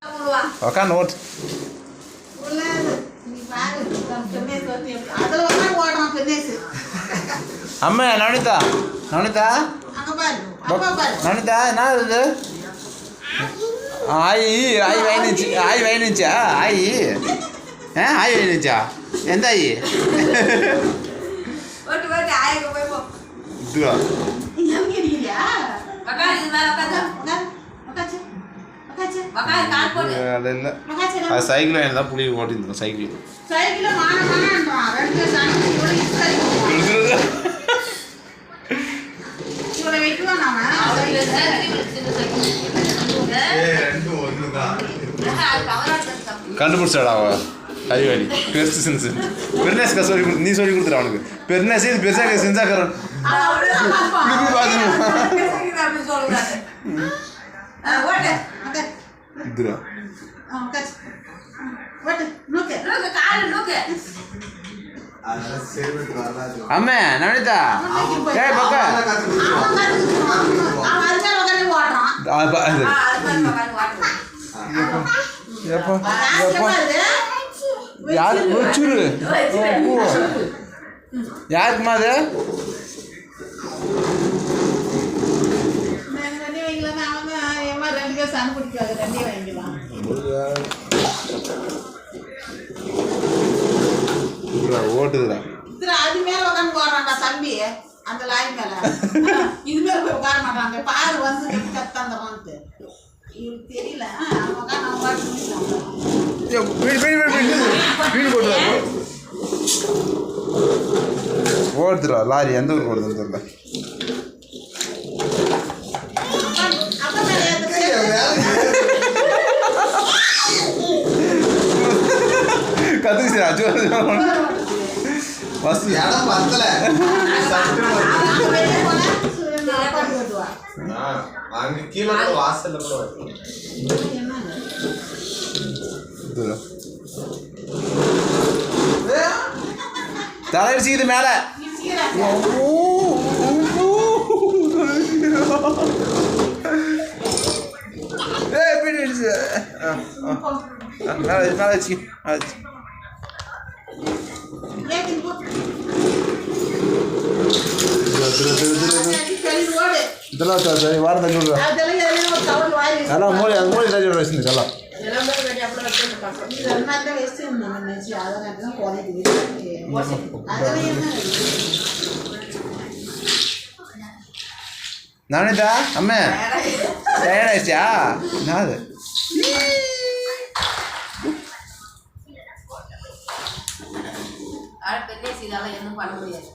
Okan note. Amma Nanita. Nanita? Nanita, now the I and I. What I cycle and the police what in the cycle. Cycle கண்டுபிடிச்சாடா ஐயோடி பெருசு செஞ்சு பெருநேஸ் கசோரி நீ சொல்லி கொடுத்துற அவனுக்கு பெருநேஸ் இது பெருசாக செஞ்சா கரன் இதுரா அம்மே நவனிதா ஏய் பக்க யார் வச்சுரு யாருக்குமா அது ஓட்டுதுடா அது மேல உட்காந்து போடுறான்டா தம்பி அந்த லாய் மேல இது மேல போய் உட்கார மாட்டாங்க பாரு வந்து கத்தாந்துறான்ட்டு இவருக்கு தெரியல ஓடுதுடா லாரி எந்த ஊருக்கு ஓடுதுன்னு தெரியல கத்துக்குச்சுடா பஸ் இடம் பத்தல அங்க கீழே வாசல்ல கூட தலைவர் சீது மேல இதெல்லாம் சரி வாரம் தண்ணி விடுறா அதெல்லாம் மூளை அந்த மூளை தண்ணி விட வச்சுருந்து எல்லாம் நானிதா அம்மே டயர்டாயிடுச்சா என்னது என்ன பண்ண முடியாது.